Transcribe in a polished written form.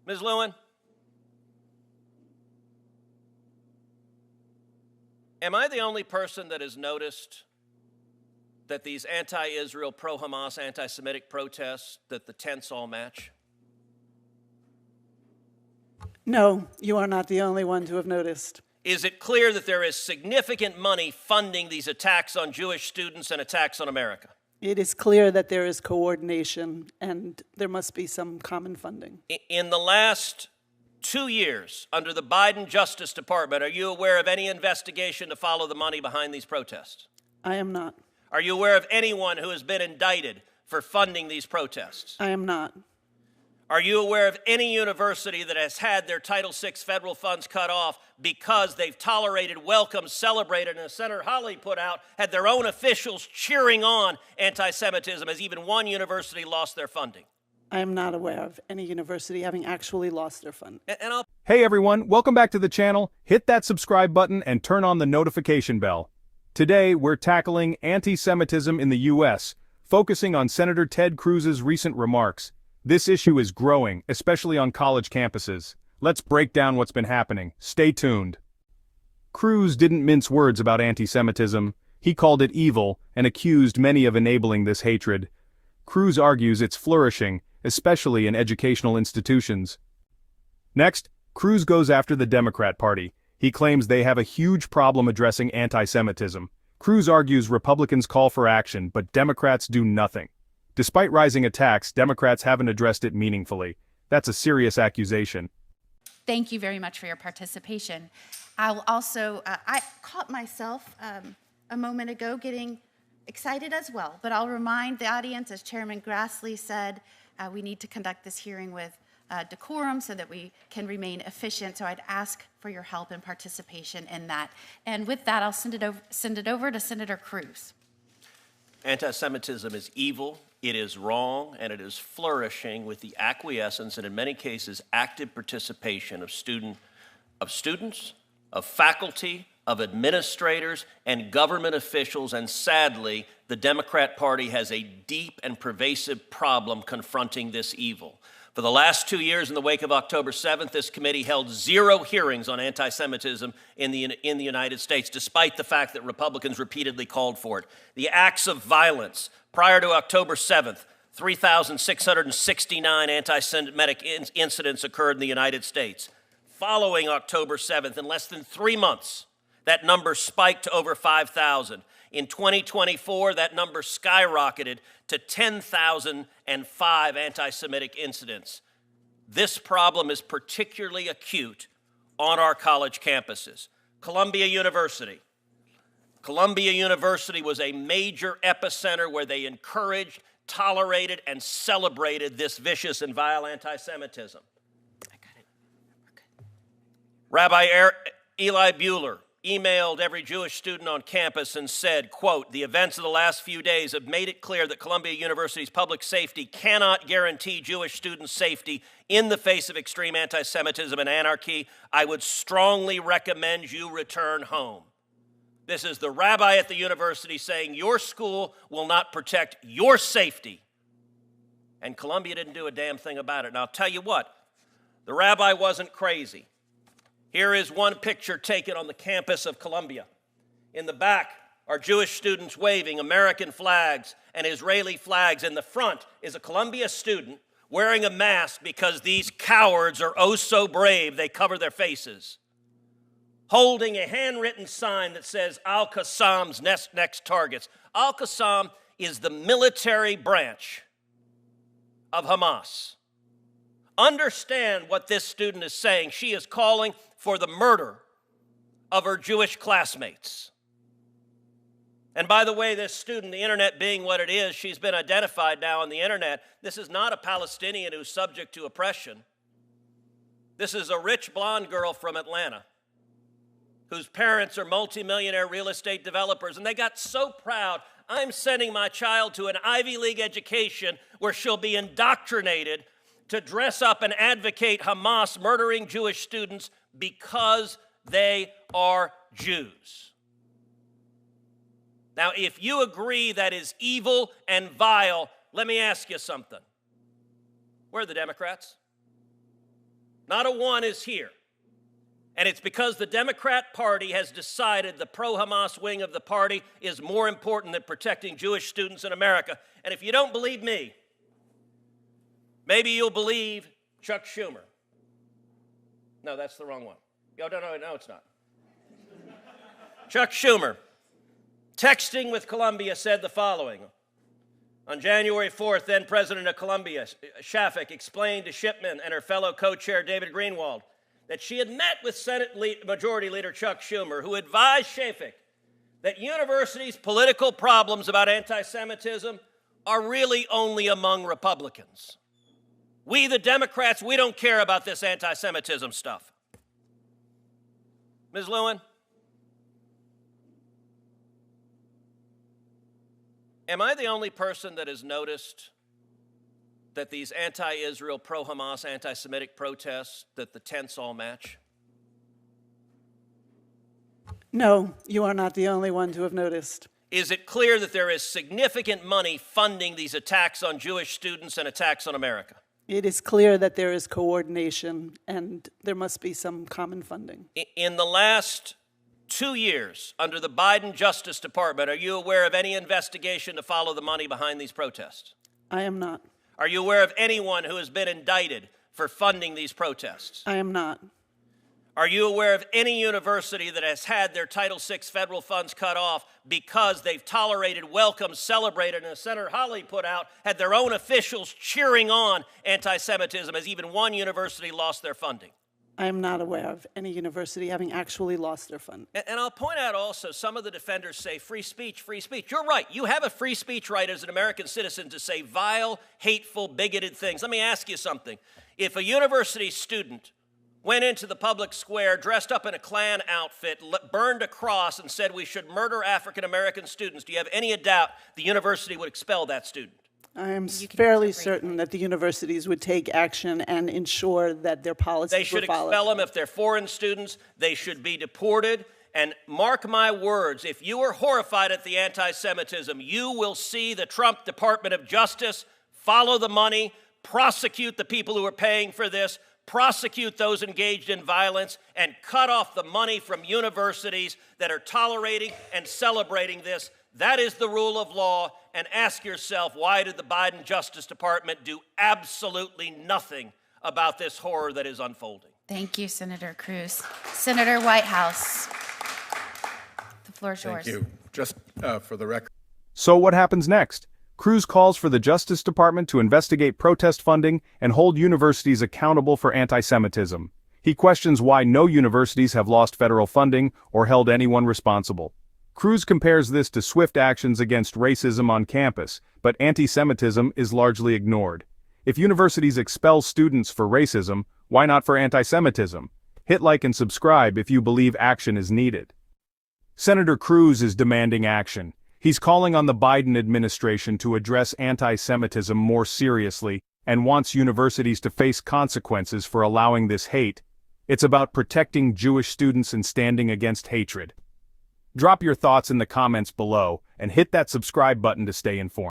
Ms. Lewin? Am I the only person that has noticed that these anti-Israel, pro-Hamas, anti-Semitic protests, that the tents all match? No, you are not the only one to have noticed. Is it clear that there is significant money funding these attacks on Jewish students and attacks on America? It is clear that there is coordination and there must be some common funding. In the last 2 years, under the Biden Justice Department, are you aware of any investigation to follow the money behind these protests? I am not. Are you aware of anyone who has been indicted for funding these protests? I am not. Are you aware of any university that has had their Title VI federal funds cut off because they've tolerated, welcomed, celebrated, and as Senator Hawley put out, had their own officials cheering on anti-Semitism, as even one university lost their funding? I am not aware of any university having actually lost their funding. Hey everyone, welcome back to the channel. Hit that subscribe button and turn on the notification bell. Today, we're tackling anti-Semitism in the U.S., focusing on Senator Ted Cruz's recent remarks. This issue is growing, especially on college campuses. Let's break down what's been happening. Stay tuned. Cruz didn't mince words about anti-Semitism. He called it evil and accused many of enabling this hatred. Cruz argues it's flourishing, especially in educational institutions. Next, Cruz goes after the Democrat Party. He claims they have a huge problem addressing anti-Semitism. Cruz argues Republicans call for action, but Democrats do nothing. Despite rising attacks, Democrats haven't addressed it meaningfully. That's a serious accusation. Thank you very much for your participation. I'll also, I caught myself a moment ago getting excited as well, but I'll remind the audience, as Chairman Grassley said, we need to conduct this hearing with decorum so that we can remain efficient. So I'd ask for your help and participation in that. And with that, I'll send it over to Senator Cruz. Anti-Semitism is evil, it is wrong, and it is flourishing with the acquiescence and in many cases active participation of students, of faculty, of administrators, and government officials, and sadly, the Democrat Party has a deep and pervasive problem confronting this evil. For the last 2 years, in the wake of October 7th, this committee held 0 hearings on anti-Semitism in the United States, despite the fact that Republicans repeatedly called for it. The acts of violence prior to October 7th, 3,669 anti-Semitic incidents occurred in the United States. Following October 7th, in less than 3 months, that number spiked to over 5,000. In 2024, that number skyrocketed to 10,005 anti-Semitic incidents. This problem is particularly acute on our college campuses. Columbia University was a major epicenter where they encouraged, tolerated, and celebrated this vicious and vile anti-Semitism. I got it. We're good. Rabbi Eli Buehler emailed every Jewish student on campus and said, quote, "The events of the last few days have made it clear that Columbia University's public safety cannot guarantee Jewish students' safety in the face of extreme anti-Semitism and anarchy. I would strongly recommend you return home." This is the rabbi at the university saying your school will not protect your safety. And Columbia didn't do a damn thing about it. And I'll tell you what, the rabbi wasn't crazy. Here is one picture taken on the campus of Columbia. In the back are Jewish students waving American flags and Israeli flags. In the front is a Columbia student wearing a mask because these cowards are oh so brave they cover their faces, holding a handwritten sign that says Al-Qassam's next targets. Al-Qassam is the military branch of Hamas. Understand what this student is saying. She is calling for the murder of her Jewish classmates. And by the way, this student, the internet being what it is, she's been identified now on the internet. This is not a Palestinian who's subject to oppression. This is a rich blonde girl from Atlanta whose parents are multimillionaire real estate developers, and they got so proud, I'm sending my child to an Ivy League education where she'll be indoctrinated to dress up and advocate Hamas murdering Jewish students because they are Jews. Now, if you agree that is evil and vile, let me ask you something. Where are the Democrats? Not a one is here. And it's because the Democrat Party has decided the pro-Hamas wing of the party is more important than protecting Jewish students in America. And if you don't believe me, maybe you'll believe Chuck Schumer. No, that's the wrong one. No, it's not. Chuck Schumer, texting with Colombia, said the following. On January 4th, then President of Colombia, Shafik, explained to Shipman and her fellow co-chair David Greenwald that she had met with Senate Majority Leader Chuck Schumer, who advised Shafik that universities' political problems about anti-Semitism are really only among Republicans. We, the Democrats, we don't care about this anti-Semitism stuff. Ms. Lewin, am I the only person that has noticed that these anti-Israel, pro-Hamas, anti-Semitic protests, that the tents all match? No, you are not the only one to have noticed. Is it clear that there is significant money funding these attacks on Jewish students and attacks on America? It is clear that there is coordination and there must be some common funding. In the last 2 years, under the Biden Justice Department, are you aware of any investigation to follow the money behind these protests? I am not. Are you aware of anyone who has been indicted for funding these protests? I am not. Are you aware of any university that has had their Title VI federal funds cut off because they've tolerated, welcomed, celebrated, and as Senator Hawley put out, had their own officials cheering on anti-Semitism, as even one university lost their funding? I am not aware of any university having actually lost their funding. And I'll point out also, some of the defenders say free speech, free speech. You're right. You have a free speech right as an American citizen to say vile, hateful, bigoted things. Let me ask you something. If a university student went into the public square dressed up in a Klan outfit, burned a cross, and said we should murder African-American students, do you have any doubt the university would expel that student? I am fairly certain that the universities would take action and ensure that their policies They should were followed. expel them if they're foreign students. They should be deported. And mark my words, if you are horrified at the anti-Semitism, you will see the Trump Department of Justice follow the money, prosecute the people who are paying for this, prosecute those engaged in violence, and cut off the money from universities that are tolerating and celebrating this. That is the rule of law. And ask yourself, why did the Biden Justice Department do absolutely nothing about this horror that is unfolding? Thank you, Senator Cruz. Senator Whitehouse, the floor is yours. Thank you. Just for the record. So what happens next? Cruz calls for the Justice Department to investigate protest funding and hold universities accountable for anti-Semitism. He questions why no universities have lost federal funding or held anyone responsible. Cruz compares this to swift actions against racism on campus, but anti-Semitism is largely ignored. If universities expel students for racism, why not for anti-Semitism? Hit like and subscribe if you believe action is needed. Senator Cruz is demanding action. He's calling on the Biden administration to address anti-Semitism more seriously and wants universities to face consequences for allowing this hate. It's about protecting Jewish students and standing against hatred. Drop your thoughts in the comments below and hit that subscribe button to stay informed.